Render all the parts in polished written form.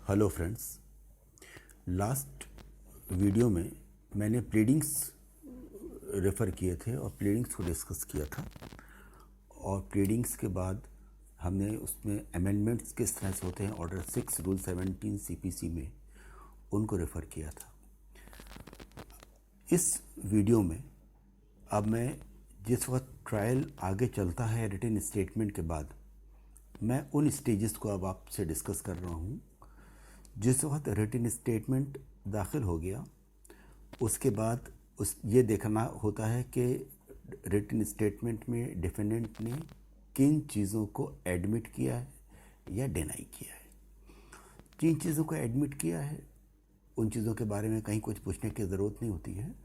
Hello friends, last video में मैंने pleadings refer किए थे और प्लीडिंग्स को डिस्कस किया था। और प्लीडिंग्स के बाद हमने उसमें अमेंडमेंट्स किस तरह से होते हैं ऑर्डर 6 रूल 17 सीपीसी में, उनको रेफ़र किया था। इस वीडियो में अब मैं जिस वक्त ट्रायल आगे चलता है रिटन स्टेटमेंट के बाद, मैं उन स्टेजेस को अब आपसे डिस्कस कर रहा हूँ। जिस वक्त रिटन स्टेटमेंट दाखिल हो गया, उसके बाद ये देखना होता है कि रिटन स्टेटमेंट में डिफेंडेंट ने किन चीज़ों को एडमिट किया है या डिनाई किया है। जिन चीज़ों को एडमिट किया है उन चीज़ों के बारे में कहीं कुछ पूछने की ज़रूरत नहीं होती है।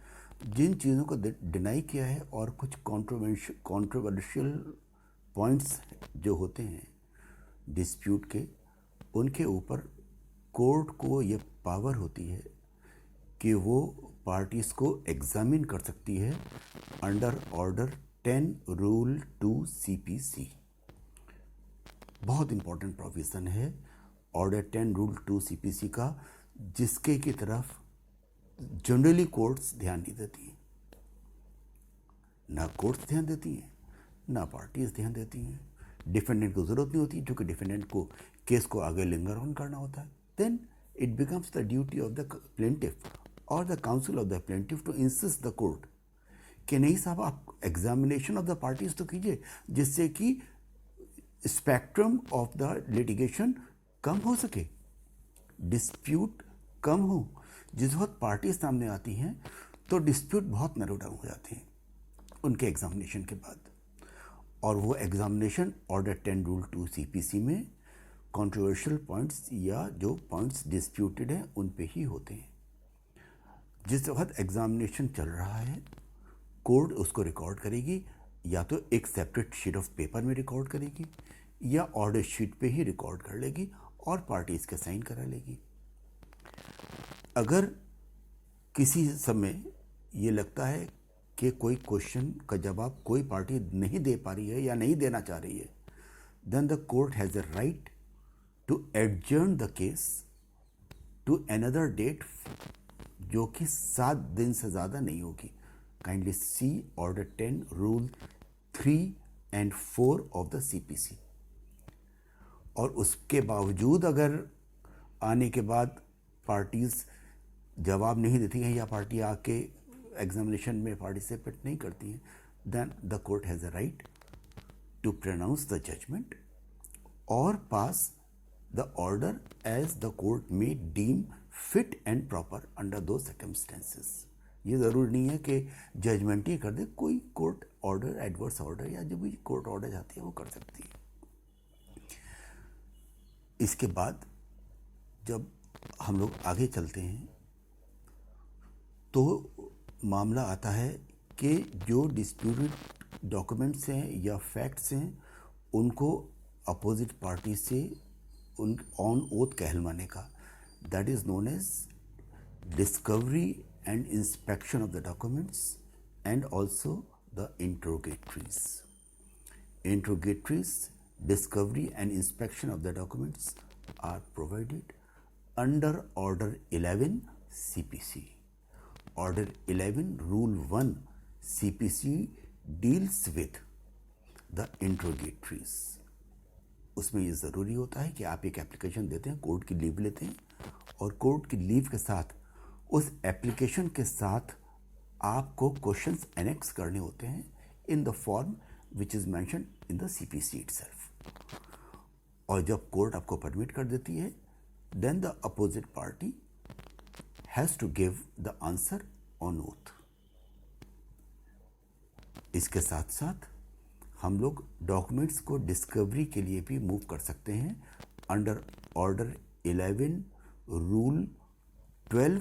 जिन चीज़ों को डिनाई किया है और कुछ कॉन्ट्रोवर्शियल पॉइंट्स जो होते हैं डिस्प्यूट के, उनके ऊपर कोर्ट को ये पावर होती है कि वो पार्टीज़ को एग्जामिन कर सकती है अंडर ऑर्डर 10 रूल 2 सीपीसी। बहुत इम्पोर्टेंट प्रोविज़न है ऑर्डर 10 रूल 2 सीपीसी का, जिसके की तरफ जनरली कोर्ट्स ध्यान नहीं देती हैं। ना कोर्ट्स ध्यान देती हैं, ना पार्टीज़ ध्यान देती हैं। डिफेंडेंट को ज़रूरत नहीं होती, क्योंकि डिफेंडेंट को केस को आगे लिंगर ऑन करना होता है। Then it becomes the duty of the plaintiff or the counsel of the plaintiff to insist the court कि नहीं साहब, आप एग्जामिनेशन ऑफ द पार्टीज तो कीजिए, जिससे कि स्पेक्ट्रम ऑफ द लिटिगेशन कम हो सके, डिस्प्यूट कम हो। जिस वक्त पार्टीज सामने आती हैं तो डिस्प्यूट बहुत नैरो डाउन हो जाते हैं उनके एग्जामिनेशन के बाद, और वो एग्जामिनेशन ऑर्डर 10 रूल 2 सीपीसी में कंट्रोवर्शियल पॉइंट्स या जो पॉइंट्स डिस्प्यूटेड हैं उन पे ही होते हैं। जिस वक्त एग्जामिनेशन चल रहा है, कोर्ट उसको रिकॉर्ड करेगी, या तो एक सेपरेट शीट ऑफ पेपर में रिकॉर्ड करेगी या ऑर्डर शीट पे ही रिकॉर्ड कर लेगी और पार्टीज के साइन करा लेगी। अगर किसी समय ये लगता है कि कोई क्वेश्चन का जवाब कोई पार्टी नहीं दे पा रही है या नहीं देना चाह रही है, then the court has a right to adjourn the case to another date, जो कि 7 दिन से ज़्यादा नहीं होगी। Kindly C order 10 rule 3 and 4 of the CPC. और उसके बावजूद अगर आने के बाद पार्टीज जवाब नहीं देती हैं या पार्टी आके एग्जामिनेशन में पार्टिसिपेट नहीं करती हैं, then the court has a right to pronounce the judgement और pass the order as the court may deem fit and proper under those circumstances। ये ज़रूरी नहीं है कि जजमेंट ही कर दे, कोई कोर्ट ऑर्डर, एडवर्स ऑर्डर या जो भी कोर्ट ऑर्डर जाती है वो कर सकती है। इसके बाद जब हम लोग आगे चलते हैं तो मामला आता है कि जो डिस्प्यूटेड डॉक्यूमेंट्स हैं या फैक्ट्स हैं उनको अपोजिट पार्टी से उन ऑन ओथ कहलवाने का, that is known as discovery and inspection of the documents and also the interrogatories. Interrogatories, discovery and inspection of the documents are provided under order 11 CPC. Order 11 rule 1 CPC deals with the interrogatories. उसमें ये ज़रूरी होता है कि आप एक application देते हैं, कोर्ट की लीव लेते हैं, और कोर्ट की लीव के साथ उस एप्लीकेशन के साथ आपको क्वेश्चंस एनेक्स करने होते हैं in the form which is mention in the CPC itself. और जब कोर्ट आपको परमिट कर देती है, then the opposite party has to give the answer on oath. इसके साथ साथ हम लोग डॉक्यूमेंट्स को डिस्कवरी के लिए भी मूव कर सकते हैं under order 11 rule 12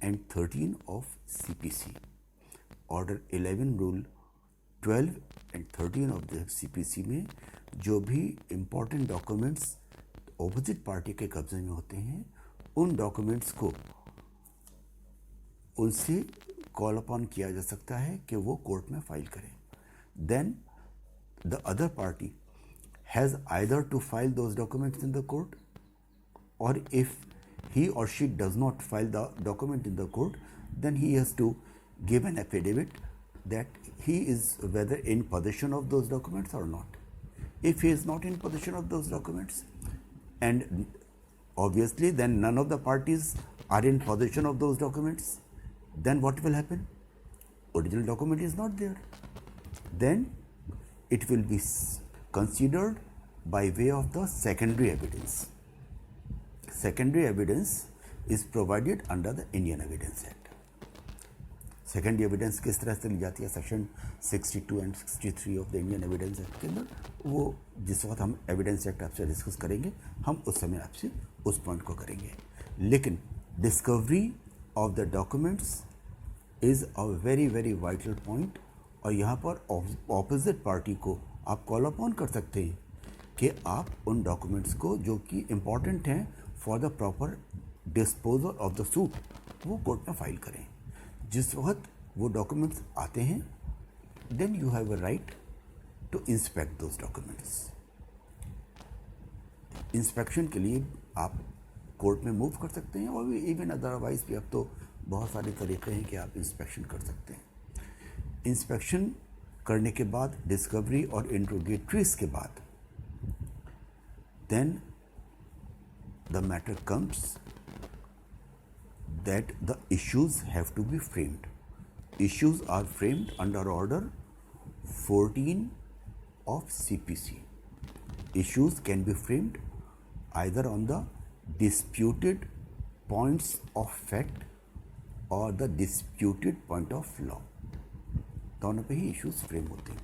and 13 of CPC. Order 11 rule 12 and 13 of the CPC में जो भी इम्पोर्टेंट डॉक्यूमेंट्स ऑपोजिट पार्टी के कब्जे में होते हैं, उन डॉक्यूमेंट्स को उनसे कॉल अपॉन किया जा सकता है कि वो कोर्ट में फाइल करें। Then the other party has either to file those documents in the court or if he or she does not file the document in the court, then he has to give an affidavit that he is whether in possession of those documents or not. If he is not in possession of those documents, and obviously then none of the parties are in possession of those documents, then what will happen? Original document is not there. Then it will be considered by way of the secondary evidence. Secondary evidence is provided under the Indian Evidence Act. Secondary evidence किस तरह से ली जाती है section 62 and 63 of the Indian evidence act के अंदर, वो जिस वक्त हम एविडेंस एक्ट आपसे डिस्कस करेंगे हम उस समय आपसे उस पॉइंट को करेंगे. लेकिन discovery of the documents is a very very vital point, और यहाँ पर ऑपोजिट पार्टी को आप कॉल अपॉन कर सकते हैं कि आप उन डॉक्यूमेंट्स को जो कि इम्पॉर्टेंट हैं for the proper disposal of the suit वो कोर्ट में फाइल करें. जिस वक्त वो डॉक्यूमेंट्स आते हैं then you have a right to inspect those documents. Inspection के लिए आप कोर्ट में मूव कर सकते हैं, और इवन अदरवाइज भी अब तो बहुत सारे तरीके हैं कि आप इंस्पेक्शन कर सकते हैं. इंस्पेक्शन करने के बाद डिस्कवरी और इंट्रोगेटरीज के बाद then the matter comes that the issues have to be framed. Issues are framed under order 14 of CPC. Issues can be framed either on the disputed points of fact or the disputed point of law. दोनों पे ही issues frame होते हैं.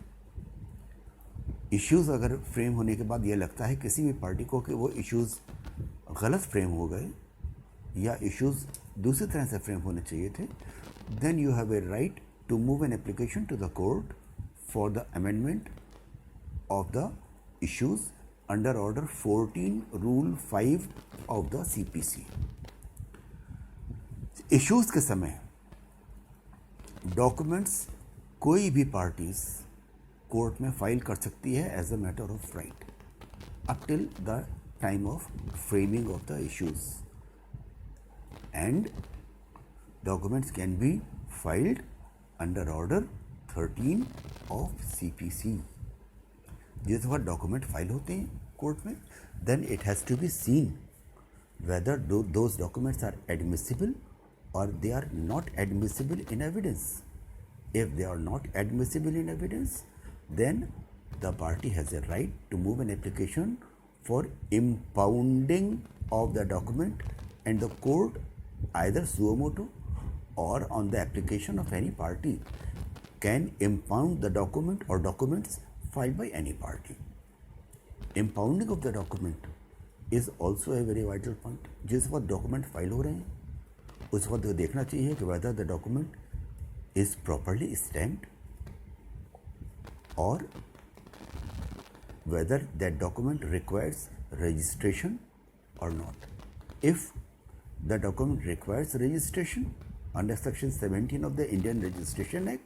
Issues अगर frame होने के बाद ये लगता है किसी भी पार्टी को कि वो issues गलत frame हो गए या issues दूसरी तरह से फ्रेम होने चाहिए थे, then you have a right to move an application to the court for the amendment of the issues under order 14 rule 5 of the CPC. Issues के समय डॉक्यूमेंट्स कोई भी पार्टीज कोर्ट में फाइल कर सकती है as a matter of right up till the time of framing of the issues, and documents can be filed under order 13 of CPC. जिस वक्त डॉक्यूमेंट फाइल होते हैं कोर्ट में then it has to be seen whether those documents are admissible or they are not admissible in evidence. If they are not admissible in evidence, then the party has a right to move an application for impounding of the document, and the court either suo motu or on the application of any party can impound the document or documents filed by any party. Impounding of the document is also a very vital point. जिस वक्त document file हो रहे हैं उस वक्त देखना चाहिए कि whether the document is properly stamped or whether that document requires registration or not. If the document requires registration under section 17 of the Indian Registration Act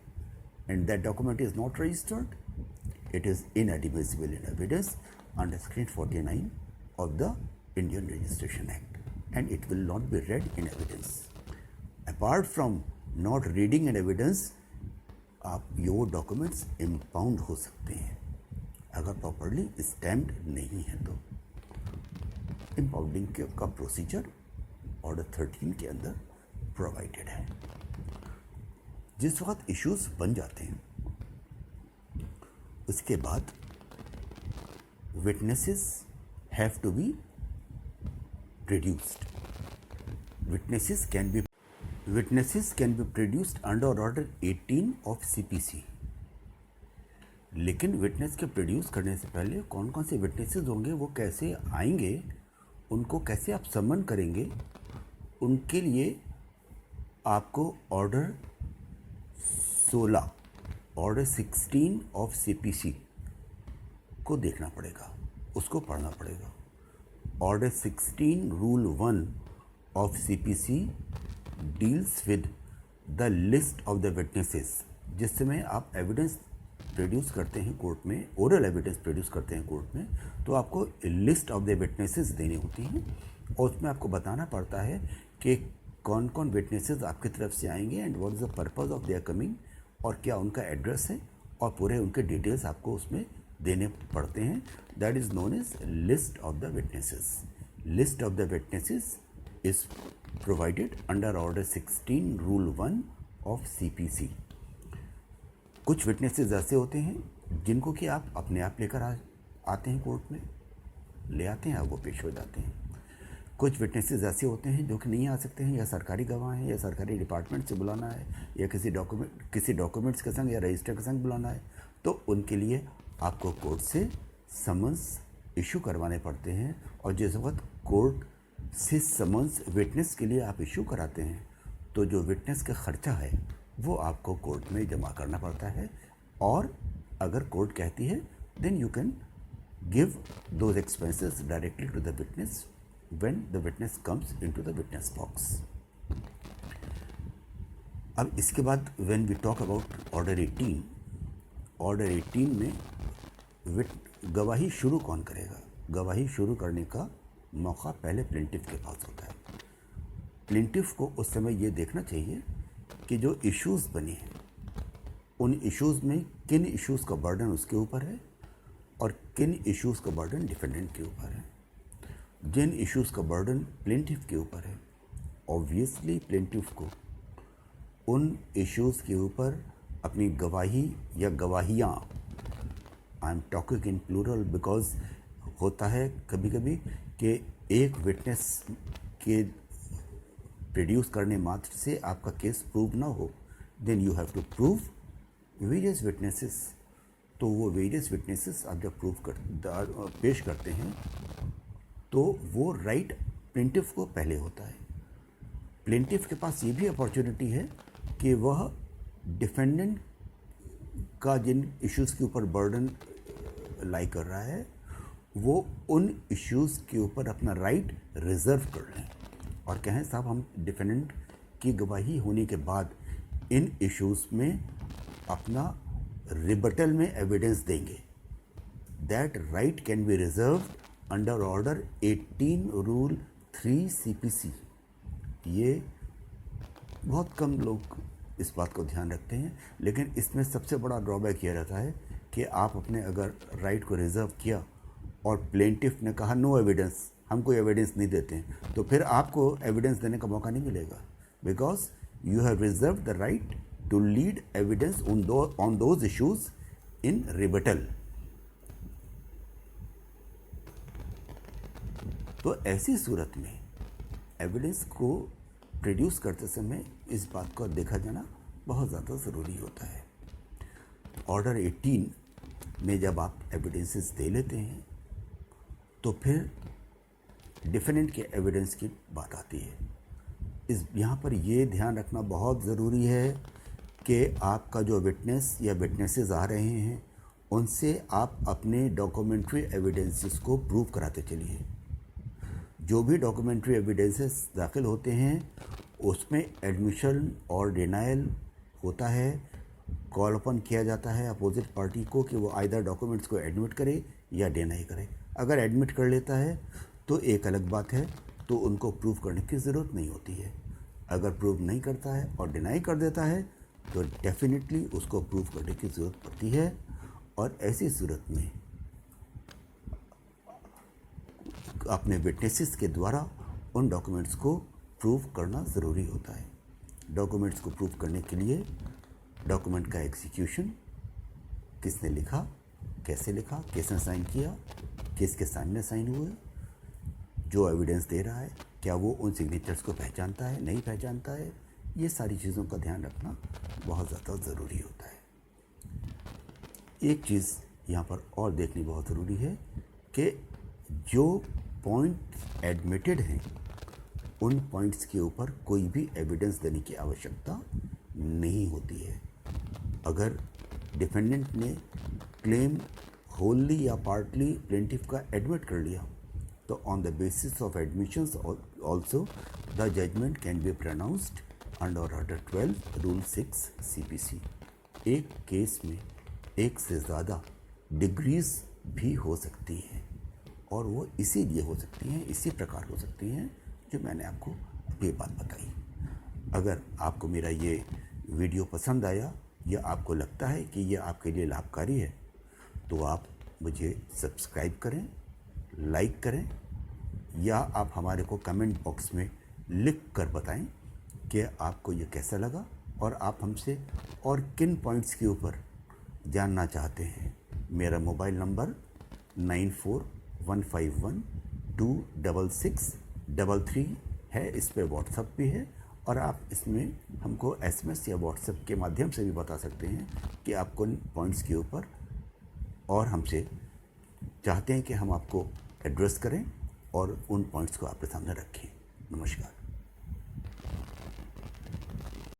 and that document is not registered, it is inadmissible in evidence under section 49 of the Indian Registration Act, and it will not be read in evidence. Apart from not reading in evidence, आप your documents impound हो सकते हैं अगर properly stamped नहीं है तो. Impounding का procedure order 13 के अंदर प्रोवाइडेड है. जिस वक्त इश्यूज बन जाते हैं उसके बाद witnesses have to be produced. Witnesses can be produced under order 18 of CPC. लेकिन विटनेस के प्रोड्यूस करने से पहले कौन कौन से विटनेसेस होंगे, वो कैसे आएंगे, उनको कैसे आप समन करेंगे, उनके लिए आपको ऑर्डर 16 ऑफ CPC को देखना पड़ेगा, उसको पढ़ना पड़ेगा. Order 16 rule 1 of CPC deals with the list of the witnesses. जिस समय आप एविडेंस प्रोड्यूस करते हैं कोर्ट में, ओरल एविडेंस प्रोड्यूस करते हैं कोर्ट में, तो आपको लिस्ट ऑफ द विटनेसेस देनी होती हैं. और उसमें आपको बताना पड़ता है कि कौन कौन विटनेसेस आपकी तरफ से आएंगे and what is the purpose of their coming, और क्या उनका एड्रेस है, और पूरे उनके डिटेल्स आपको उसमें देने पड़ते हैं. That is known as list of the witnesses. List of the witnesses is provided under order 16 rule 1 of CPC. कुछ विटनेसेस ऐसे होते हैं जिनको कि आप अपने आप लेकर आते हैं, कोर्ट में ले आते हैं और वो पेश हो जाते हैं. कुछ विटनेसेस ऐसे होते हैं जो कि नहीं आ सकते हैं, या सरकारी गवाह हैं, या सरकारी डिपार्टमेंट से बुलाना है, या किसी डॉक्यूमेंट्स के संग या रजिस्टर के संग बुलाना है, तो उनके लिए आपको कोर्ट से समन्स इशू करवाने पड़ते हैं. और जिस वक्त कोर्ट से समन्स विटनेस के लिए आप इशू कराते हैं, तो जो विटनेस का खर्चा है वो आपको कोर्ट में जमा करना पड़ता है. और अगर कोर्ट कहती है then you can give those expenses directly to the witness when the witness comes into the witness box. अब इसके बाद when we talk about order 18 में गवाही शुरू कौन करेगा? गवाही शुरू करने का मौका पहले प्लेंटिफ के पास होता है. प्लेंटिफ को उस समय ये देखना चाहिए कि जो इश्यूज़ बने हैं उन इश्यूज़ में किन इश्यूज़ का बर्डन उसके ऊपर है और किन इश्यूज़ का बर्डन डिफेंडेंट के ऊपर है. जिन इश्यूज़ का बर्डन प्लेंटिफ के ऊपर है, ऑब्वियसली प्लेंटिफ को उन इश्यूज़ के ऊपर अपनी गवाही या गवाहियाँ, I am talking in plural because होता है कभी कभी कि एक विटनेस के प्रोड्यूस करने मात्र से आपका केस प्रूव ना हो, then you have to prove various witnesses. तो वो वेरियस विटनेसेस आप जब पेश करते हैं तो वो राइट प्लेंटिफ को पहले होता है. प्लेंटिफ के पास ये भी अपॉर्चुनिटी है कि वह डिफेंडेंट का जिन इश्यूज़ के ऊपर बर्डन लाई कर रहा है वो उन इश्यूज़ के ऊपर अपना राइट रिजर्व कर लें और कहें साहब हम डिफेंडेंट की गवाही होने के बाद इन इश्यूज़ में अपना रिबटल में एविडेंस देंगे. That right can be reserved under order 18 rule 3 CPC. ये बहुत कम लोग इस बात को ध्यान रखते हैं, लेकिन इसमें सबसे बड़ा ड्रॉबैक ये रहता है कि आप अपने अगर राइट को रिजर्व किया और प्लेंटिफ ने कहा नो एविडेंस, हम कोई एविडेंस नहीं देते हैं, तो फिर आपको एविडेंस देने का मौका नहीं मिलेगा, because you have reserve the right to lead evidence on those issues in rebuttal. तो ऐसी सूरत में एविडेंस को प्रोड्यूस करते समय इस बात को देखा जाना बहुत ज़्यादा ज़रूरी होता है. ऑर्डर 18 में जब आप एविडेंसेस दे लेते हैं तो फिर डिफेंडेंट के एविडेंस की बात आती है. यहाँ पर ये ध्यान रखना बहुत ज़रूरी है कि आपका जो विटनेस या विटनेसेस आ रहे हैं उनसे आप अपने डॉक्यूमेंट्री एविडेंसेस को प्रूव कराते चलिए. जो भी डॉक्यूमेंट्री एविडेंसेस दाखिल होते हैं उसमें एडमिशन और डिनायल होता है. कॉल अपन किया जाता है अपोजिट पार्टी को कि वो आइदर डॉक्यूमेंट्स को एडमिट करे या डिनाई करे. अगर एडमिट कर लेता है तो एक अलग बात है, तो उनको प्रूव करने की ज़रूरत नहीं होती है. अगर प्रूव नहीं करता है और डिनाई कर देता है तो डेफिनेटली उसको प्रूव करने की ज़रूरत पड़ती है. और ऐसी सूरत में अपने विटनेसेस के द्वारा उन डॉक्यूमेंट्स को प्रूव करना ज़रूरी होता है. डॉक्यूमेंट्स को प्रूव करने के लिए डॉक्यूमेंट का एग्जीक्यूशन, किसने लिखा, कैसे लिखा, किसने साइन किया, किसके सामने साइन हुए, जो एविडेंस दे रहा है क्या वो उन सिग्नेचर्स को पहचानता है, नहीं पहचानता है, ये सारी चीज़ों का ध्यान रखना बहुत ज़्यादा ज़रूरी होता है. एक चीज़ यहाँ पर और देखनी बहुत ज़रूरी है कि जो पॉइंट एडमिटेड हैं उन पॉइंट्स के ऊपर कोई भी एविडेंस देने की आवश्यकता नहीं होती है. अगर डिफेंडेंट ने क्लेम होली या पार्टली प्लेंटिफ का एडमिट कर लिया तो on the basis of admissions also the judgement can be pronounced under order 12 rule 6 CPC. एक केस में एक से ज़्यादा डिग्रीज भी हो सकती हैं. और वो इसीलिए हो सकती हैं, इसी प्रकार हो सकती हैं जो मैंने आपको ये बात बताई। अगर आपको मेरा ये वीडियो पसंद आया या आपको लगता है कि ये आपके लिए लाभकारी है तो आप मुझे सब्सक्राइब करें, लाइक करें, या आप हमारे को कमेंट बॉक्स में लिख कर बताएं कि आपको ये कैसा लगा और आप हमसे और किन पॉइंट्स के ऊपर जानना चाहते हैं। मेरा मोबाइल नंबर 9415126633 है, इस पे व्हाट्सएप भी है और आप इसमें हमको एसएमएस या व्हाट्सएप के माध्यम से भी बता सकते हैं कि आप किन पॉइंट्स के ऊपर और हमसे चाहते हैं कि हम आपको एड्रेस करें और उन पॉइंट्स को आपके सामने रखें। नमस्कार।